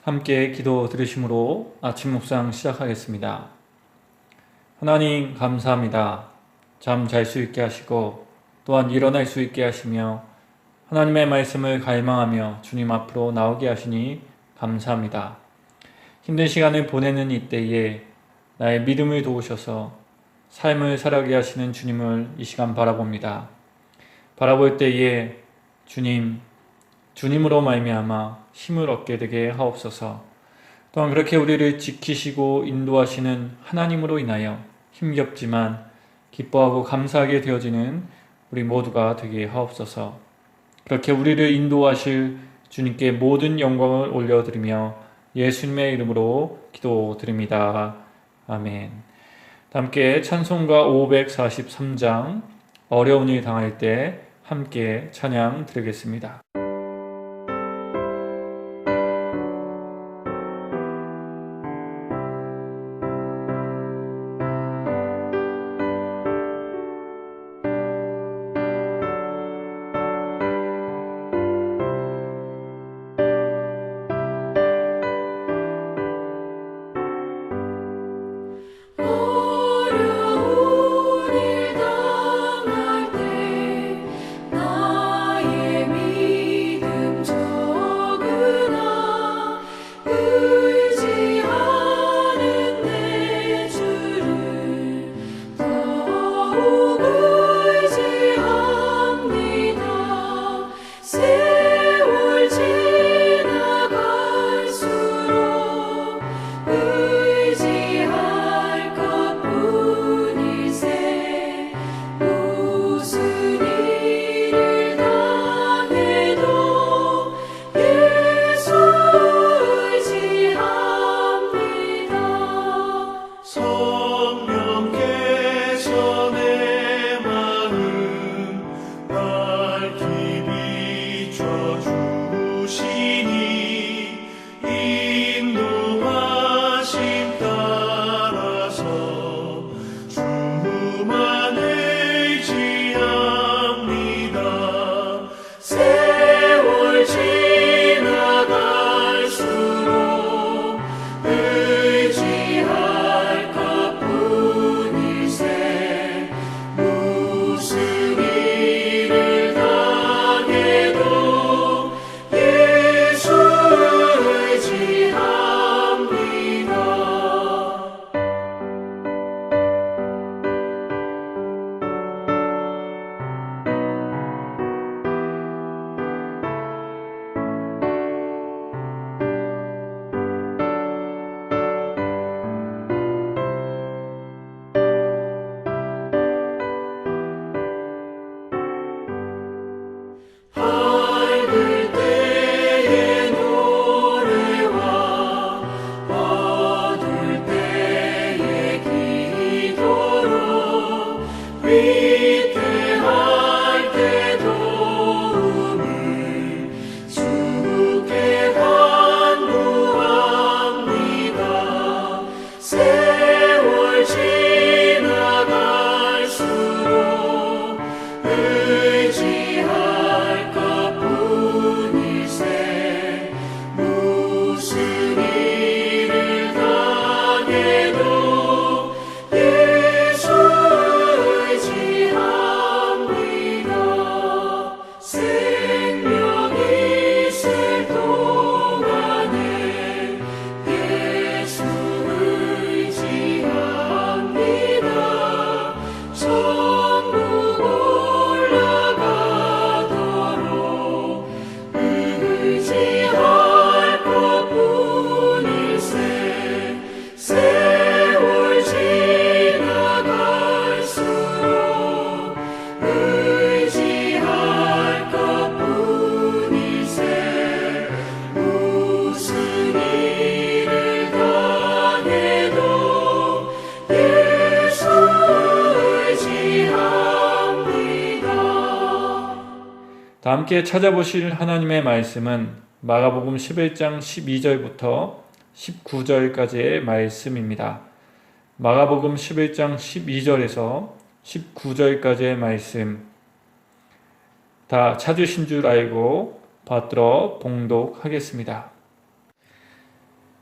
함께 기도 들으심으로 아침 묵상 시작하겠습니다. 하나님 감사합니다. 잠 잘 수 있게 하시고 또한 일어날 수 있게 하시며 하나님의 말씀을 갈망하며 주님 앞으로 나오게 하시니 감사합니다. 힘든 시간을 보내는 이때에 나의 믿음을 도우셔서 삶을 살아가게 하시는 주님을 이 시간 바라봅니다. 바라볼 때에 주님으로 말미암아 힘을 얻게 되게 하옵소서. 또한 그렇게 우리를 지키시고 인도하시는 하나님으로 인하여 힘겹지만 기뻐하고 감사하게 되어지는 우리 모두가 되게 하옵소서. 그렇게 우리를 인도하실 주님께 모든 영광을 올려드리며 예수님의 이름으로 기도드립니다. 아멘. 함께 찬송가 543장 어려운 일 당할 때 함께 찬양 드리겠습니다. 다 함께 찾아보실 하나님의 말씀은 마가복음 11장 12절부터 19절까지의 말씀입니다. 마가복음 11장 12절에서 19절까지의 말씀 다 찾으신 줄 알고 받들어 봉독하겠습니다.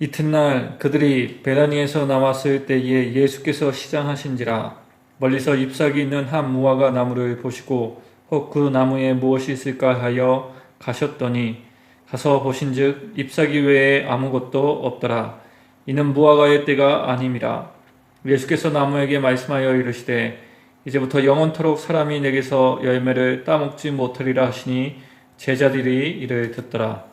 이튿날 그들이 베다니에서 나왔을 때에 예수께서 시장하신지라 멀리서 잎사귀 있는 한 무화과 나무를 보시고 혹 그 나무에 무엇이 있을까 하여 가셨더니 가서 보신즉 잎사귀 외에 아무것도 없더라. 이는 무화과의 때가 아님이라. 예수께서 나무에게 말씀하여 이르시되 이제부터 영원토록 사람이 내게서 열매를 따먹지 못하리라 하시니 제자들이 이를 듣더라.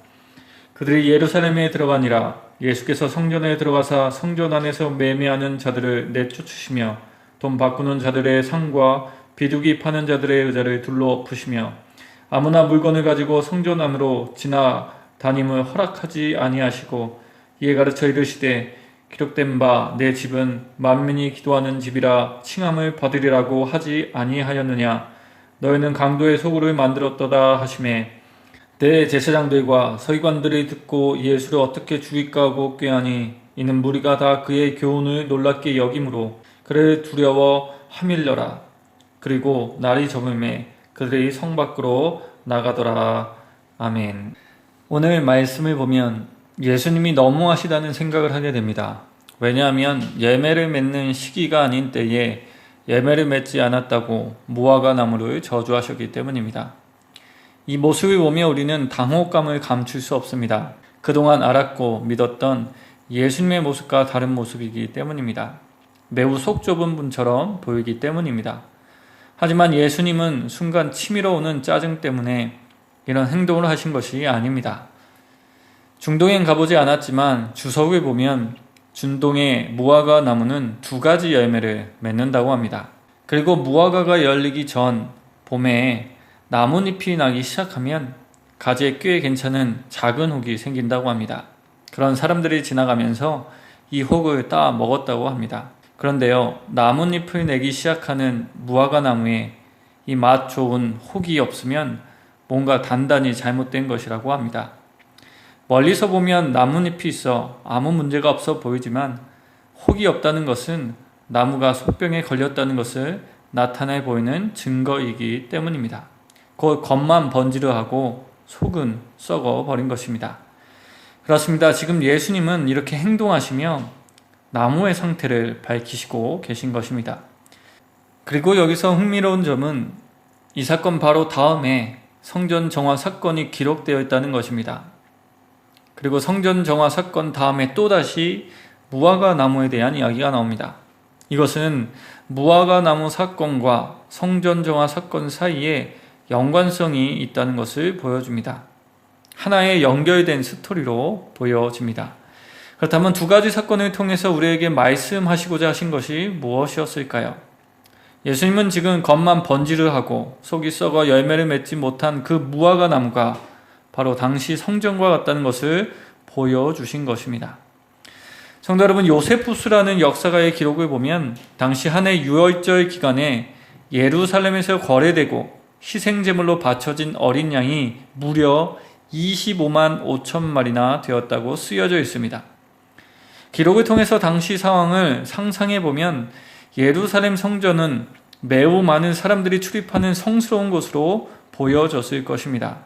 그들이 예루살렘에 들어가니라. 예수께서 성전에 들어가사 성전 안에서 매매하는 자들을 내쫓으시며 돈 바꾸는 자들의 상과 비둘기 파는 자들의 의자를 둘러 엎으시며 아무나 물건을 가지고 성전 안으로 지나다님을 허락하지 아니하시고 이에 가르쳐 이르시되 기록된 바 내 집은 만민이 기도하는 집이라 칭함을 받으리라고 하지 아니하였느냐. 너희는 강도의 소굴을 만들었도다 하시매 대제사장들과 서기관들이 듣고 예수를 어떻게 죽일까 하고 꾀하니 이는 무리가 다 그의 교훈을 놀랍게 여김으로 그를 두려워 하밀려라. 그리고 날이 저물매 그들이 성 밖으로 나가더라. 아멘. 오늘 말씀을 보면 예수님이 너무하시다는 생각을 하게 됩니다. 왜냐하면 열매를 맺는 시기가 아닌 때에 열매를 맺지 않았다고 무화과 나무를 저주하셨기 때문입니다. 이 모습을 보며 우리는 당혹감을 감출 수 없습니다. 그동안 알았고 믿었던 예수님의 모습과 다른 모습이기 때문입니다. 매우 속 좁은 분처럼 보이기 때문입니다. 하지만 예수님은 순간 치밀어 오는 짜증 때문에 이런 행동을 하신 것이 아닙니다. 중동엔 가보지 않았지만 주석을 보면 중동의 무화과 나무는 2가지 열매를 맺는다고 합니다. 그리고 무화과가 열리기 전 봄에 나뭇잎이 나기 시작하면 가지에 꽤 괜찮은 작은 혹이 생긴다고 합니다. 그런 사람들이 지나가면서 이 혹을 따 먹었다고 합니다. 그런데요, 나뭇잎을 내기 시작하는 무화과 나무에 이 맛 좋은 혹이 없으면 뭔가 단단히 잘못된 것이라고 합니다. 멀리서 보면 나뭇잎이 있어 아무 문제가 없어 보이지만 혹이 없다는 것은 나무가 속병에 걸렸다는 것을 나타내 보이는 증거이기 때문입니다. 곧 겉만 번지르하고 속은 썩어 버린 것입니다. 그렇습니다. 지금 예수님은 이렇게 행동하시며 나무의 상태를 밝히시고 계신 것입니다. 그리고 여기서 흥미로운 점은 이 사건 바로 다음에 성전 정화 사건이 기록되어 있다는 것입니다. 그리고 성전 정화 사건 다음에 또다시 무화과 나무에 대한 이야기가 나옵니다. 이것은 무화과 나무 사건과 성전 정화 사건 사이에 연관성이 있다는 것을 보여줍니다. 하나의 연결된 스토리로 보여집니다. 그렇다면 2가지 사건을 통해서 우리에게 말씀하시고자 하신 것이 무엇이었을까요? 예수님은 지금 겉만 번지르하고 속이 썩어 열매를 맺지 못한 그 무화과 나무가 바로 당시 성전과 같다는 것을 보여주신 것입니다. 성도 여러분, 요세푸스라는 역사가의 기록을 보면 당시 한 해 유월절 기간에 예루살렘에서 거래되고 희생제물로 바쳐진 어린 양이 무려 25만 5천 마리나 되었다고 쓰여져 있습니다. 기록을 통해서 당시 상황을 상상해 보면 예루살렘 성전은 매우 많은 사람들이 출입하는 성스러운 곳으로 보여졌을 것입니다.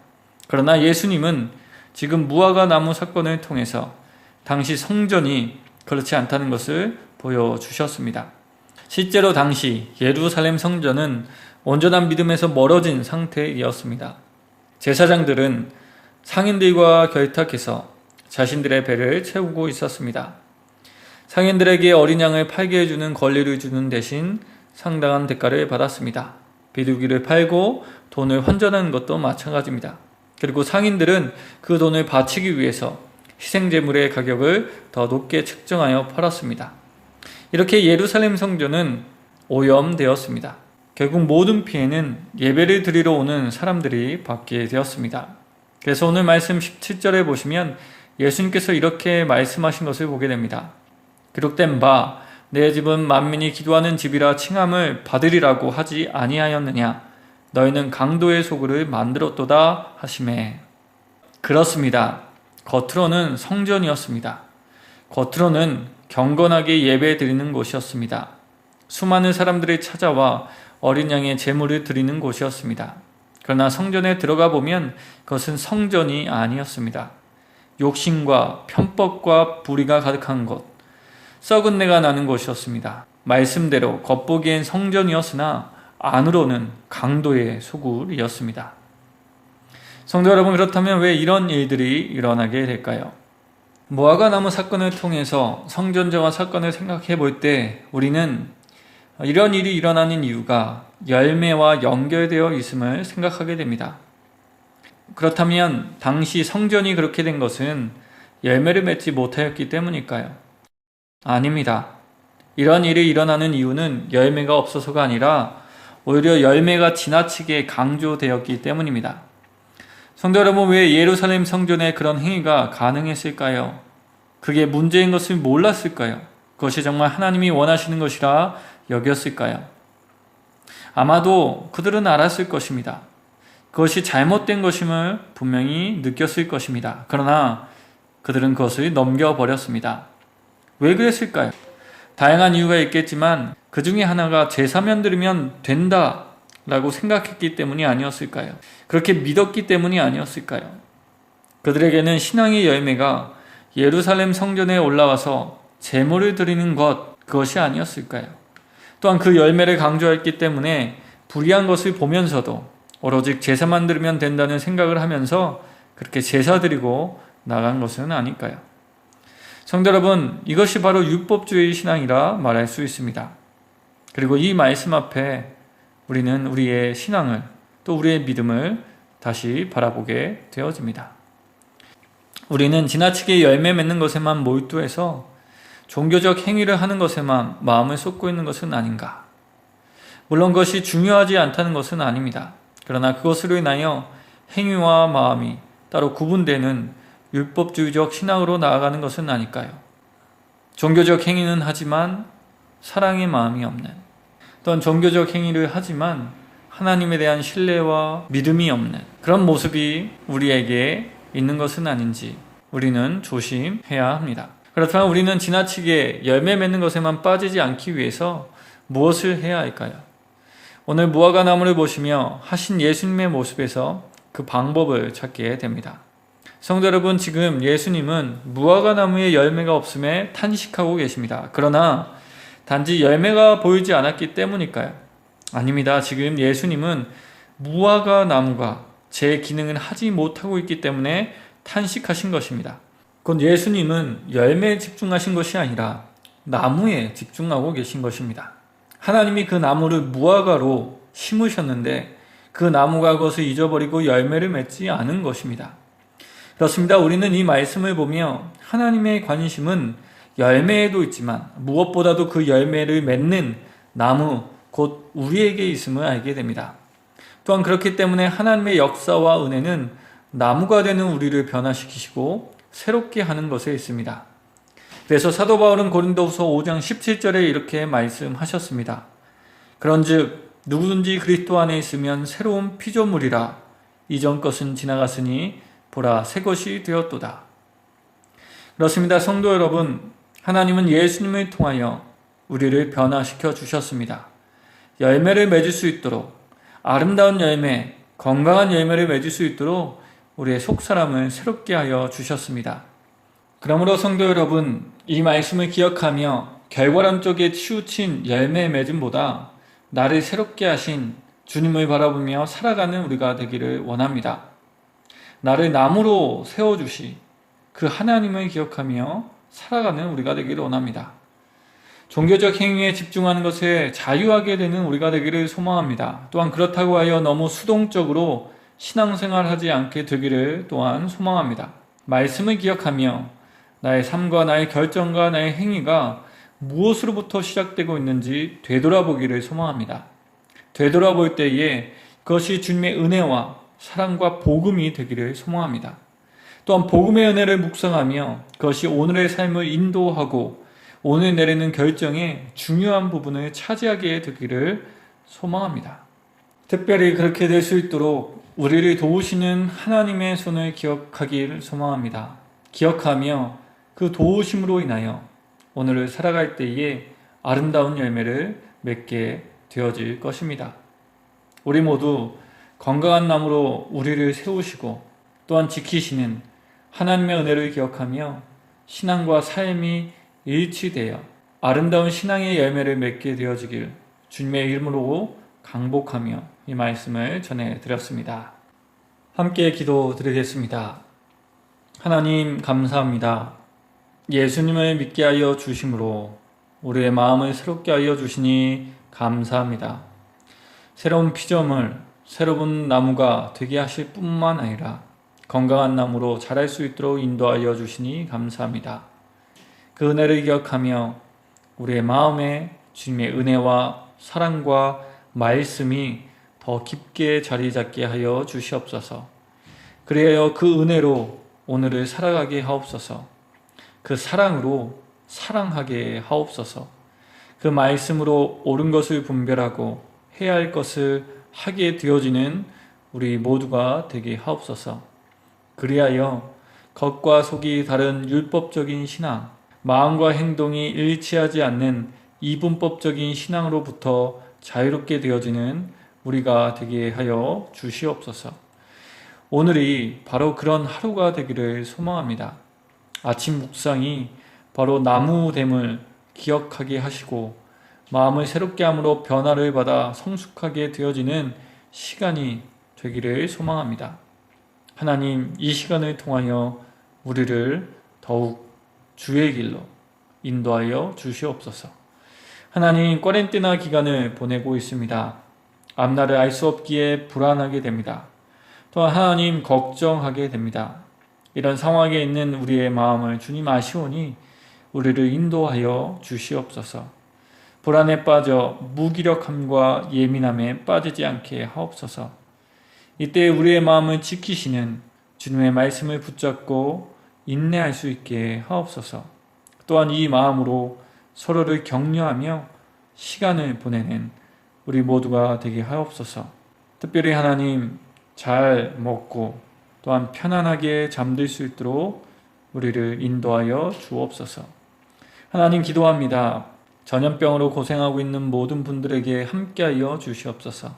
그러나 예수님은 지금 무화과 나무 사건을 통해서 당시 성전이 그렇지 않다는 것을 보여주셨습니다. 실제로 당시 예루살렘 성전은 온전한 믿음에서 멀어진 상태이었습니다. 제사장들은 상인들과 결탁해서 자신들의 배를 채우고 있었습니다. 상인들에게 어린 양을 팔게 해주는 권리를 주는 대신 상당한 대가를 받았습니다. 비둘기를 팔고 돈을 환전하는 것도 마찬가지입니다. 그리고 상인들은 그 돈을 바치기 위해서 희생제물의 가격을 더 높게 측정하여 팔았습니다. 이렇게 예루살렘 성전은 오염되었습니다. 결국 모든 피해는 예배를 드리러 오는 사람들이 받게 되었습니다. 그래서 오늘 말씀 17절에 보시면 예수님께서 이렇게 말씀하신 것을 보게 됩니다. 기록된 바 내 집은 만민이 기도하는 집이라 칭함을 받으리라고 하지 아니하였느냐. 너희는 강도의 소굴을 만들었도다 하시매. 그렇습니다. 겉으로는 성전이었습니다. 겉으로는 경건하게 예배 드리는 곳이었습니다. 수많은 사람들이 찾아와 어린 양의 제물을 드리는 곳이었습니다. 그러나 성전에 들어가 보면 그것은 성전이 아니었습니다. 욕심과 편법과 불의가 가득한 곳, 썩은 내가 나는 곳이었습니다. 말씀대로 겉보기엔 성전이었으나 안으로는 강도의 소굴이었습니다. 성도 여러분, 그렇다면 왜 이런 일들이 일어나게 될까요? 무화과 나무 사건을 통해서 성전정화 사건을 생각해 볼 때 우리는 이런 일이 일어나는 이유가 열매와 연결되어 있음을 생각하게 됩니다. 그렇다면 당시 성전이 그렇게 된 것은 열매를 맺지 못하였기 때문일까요? 아닙니다. 이런 일이 일어나는 이유는 열매가 없어서가 아니라 오히려 열매가 지나치게 강조되었기 때문입니다. 성도 여러분, 왜 예루살렘 성전에 그런 행위가 가능했을까요? 그게 문제인 것을 몰랐을까요? 그것이 정말 하나님이 원하시는 것이라 여겼을까요? 아마도 그들은 알았을 것입니다. 그것이 잘못된 것임을 분명히 느꼈을 것입니다. 그러나 그들은 그것을 넘겨버렸습니다. 왜 그랬을까요? 다양한 이유가 있겠지만 그 중에 하나가 제사만 드리면 된다 라고 생각했기 때문이 아니었을까요? 그렇게 믿었기 때문이 아니었을까요? 그들에게는 신앙의 열매가 예루살렘 성전에 올라와서 제물을 드리는 그것이 아니었을까요? 또한 그 열매를 강조했기 때문에 불의한 것을 보면서도 오로지 제사만 드리면 된다는 생각을 하면서 그렇게 제사 드리고 나간 것은 아닐까요? 성도 여러분, 이것이 바로 율법주의 신앙이라 말할 수 있습니다. 그리고 이 말씀 앞에 우리는 우리의 신앙을 또 우리의 믿음을 다시 바라보게 되어집니다. 우리는 지나치게 열매 맺는 것에만 몰두해서 종교적 행위를 하는 것에만 마음을 쏟고 있는 것은 아닌가? 물론 그것이 중요하지 않다는 것은 아닙니다. 그러나 그것으로 인하여 행위와 마음이 따로 구분되는 율법주의적 신앙으로 나아가는 것은 아닐까요? 종교적 행위는 하지만 사랑의 마음이 없는, 또한 종교적 행위를 하지만 하나님에 대한 신뢰와 믿음이 없는 그런 모습이 우리에게 있는 것은 아닌지 우리는 조심해야 합니다. 그렇다면 우리는 지나치게 열매 맺는 것에만 빠지지 않기 위해서 무엇을 해야 할까요? 오늘 무화과 나무를 보시며 하신 예수님의 모습에서 그 방법을 찾게 됩니다. 성도 여러분, 지금 예수님은 무화과 나무에 열매가 없음에 탄식하고 계십니다. 그러나 단지 열매가 보이지 않았기 때문일까요? 아닙니다. 지금 예수님은 무화과 나무가 제 기능을 하지 못하고 있기 때문에 탄식하신 것입니다. 곧 예수님은 열매에 집중하신 것이 아니라 나무에 집중하고 계신 것입니다. 하나님이 그 나무를 무화과로 심으셨는데 그 나무가 그것을 잊어버리고 열매를 맺지 않은 것입니다. 그렇습니다. 우리는 이 말씀을 보며 하나님의 관심은 열매에도 있지만 무엇보다도 그 열매를 맺는 나무, 곧 우리에게 있음을 알게 됩니다. 또한 그렇기 때문에 하나님의 역사와 은혜는 나무가 되는 우리를 변화시키시고 새롭게 하는 것에 있습니다. 그래서 사도 바울은 고린도후서 5장 17절에 이렇게 말씀하셨습니다. 그런즉 누구든지 그리스도 안에 있으면 새로운 피조물이라. 이전 것은 지나갔으니 보라 새 것이 되었도다. 그렇습니다. 성도 여러분, 하나님은 예수님을 통하여 우리를 변화시켜 주셨습니다. 열매를 맺을 수 있도록, 아름다운 열매, 건강한 열매를 맺을 수 있도록 우리의 속사람을 새롭게 하여 주셨습니다. 그러므로 성도 여러분, 이 말씀을 기억하며 결과론적에 치우친 열매 맺음보다 나를 새롭게 하신 주님을 바라보며 살아가는 우리가 되기를 원합니다. 나를 나무로 세워주시 그 하나님을 기억하며 살아가는 우리가 되기를 원합니다. 종교적 행위에 집중하는 것에 자유하게 되는 우리가 되기를 소망합니다. 또한 그렇다고 하여 너무 수동적으로 신앙생활하지 않게 되기를 또한 소망합니다. 말씀을 기억하며 나의 삶과 나의 결정과 나의 행위가 무엇으로부터 시작되고 있는지 되돌아보기를 소망합니다. 되돌아볼 때에 그것이 주님의 은혜와 사랑과 복음이 되기를 소망합니다. 또한 복음의 은혜를 묵상하며 그것이 오늘의 삶을 인도하고 오늘 내리는 결정에 중요한 부분을 차지하게 되기를 소망합니다. 특별히 그렇게 될 수 있도록 우리를 도우시는 하나님의 손을 기억하기를 소망합니다. 기억하며 그 도우심으로 인하여 오늘을 살아갈 때에 아름다운 열매를 맺게 되어질 것입니다. 우리 모두 건강한 나무로 우리를 세우시고 또한 지키시는 하나님의 은혜를 기억하며 신앙과 삶이 일치되어 아름다운 신앙의 열매를 맺게 되어지길 주님의 이름으로 강복하며 이 말씀을 전해드렸습니다. 함께 기도드리겠습니다. 하나님 감사합니다. 예수님을 믿게 하여 주심으로 우리의 마음을 새롭게 하여 주시니 감사합니다. 새로운 피조물, 새로운 나무가 되게 하실 뿐만 아니라 건강한 나무로 자랄 수 있도록 인도하여 주시니 감사합니다. 그 은혜를 기억하며 우리의 마음에 주님의 은혜와 사랑과 말씀이 더 깊게 자리 잡게 하여 주시옵소서. 그리하여 그 은혜로 오늘을 살아가게 하옵소서. 그 사랑으로 사랑하게 하옵소서. 그 말씀으로 옳은 것을 분별하고 해야 할 것을 하게 되어지는 우리 모두가 되게 하옵소서. 그리하여 겉과 속이 다른 율법적인 신앙, 마음과 행동이 일치하지 않는 이분법적인 신앙으로부터 자유롭게 되어지는 우리가 되게 하여 주시옵소서. 오늘이 바로 그런 하루가 되기를 소망합니다. 아침 묵상이 바로 나무됨을 기억하게 하시고 마음을 새롭게 함으로 변화를 받아 성숙하게 되어지는 시간이 되기를 소망합니다. 하나님, 이 시간을 통하여 우리를 더욱 주의 길로 인도하여 주시옵소서. 하나님, 쿼런티나 기간을 보내고 있습니다. 앞날을 알 수 없기에 불안하게 됩니다. 또한 하나님 걱정하게 됩니다. 이런 상황에 있는 우리의 마음을 주님 아시오니 우리를 인도하여 주시옵소서. 불안에 빠져 무기력함과 예민함에 빠지지 않게 하옵소서. 이때 우리의 마음을 지키시는 주님의 말씀을 붙잡고 인내할 수 있게 하옵소서. 또한 이 마음으로 서로를 격려하며 시간을 보내는 우리 모두가 되게 하옵소서. 특별히 하나님, 잘 먹고 또한 편안하게 잠들 수 있도록 우리를 인도하여 주옵소서. 하나님, 기도합니다. 전염병으로 고생하고 있는 모든 분들에게 함께하여 주시옵소서.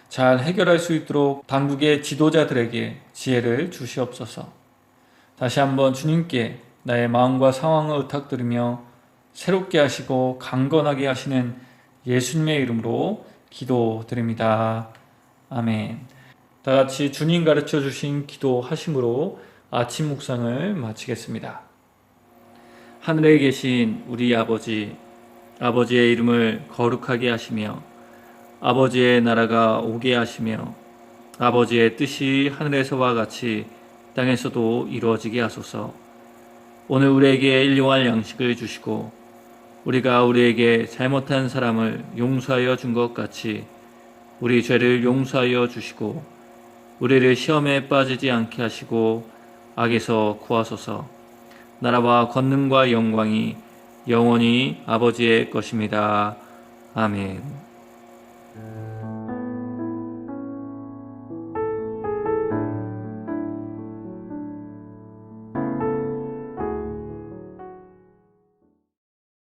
잘 해결할 수 있도록 당국의 지도자들에게 지혜를 주시옵소서. 다시 한번 주님께 나의 마음과 상황을 의탁드리며 새롭게 하시고 강건하게 하시는 예수님의 이름으로 기도드립니다. 아멘. 다 같이 주님 가르쳐 주신 기도하심으로 아침 묵상을 마치겠습니다. 하늘에 계신 우리 아버지, 아버지의 이름을 거룩하게 하시며 아버지의 나라가 오게 하시며 아버지의 뜻이 하늘에서와 같이 땅에서도 이루어지게 하소서. 오늘 우리에게 일용할 양식을 주시고 우리가 우리에게 잘못한 사람을 용서하여 준 것 같이 우리 죄를 용서하여 주시고 우리를 시험에 빠지지 않게 하시고 악에서 구하소서. 나라와 권능과 영광이 영원히 아버지의 것입니다. 아멘.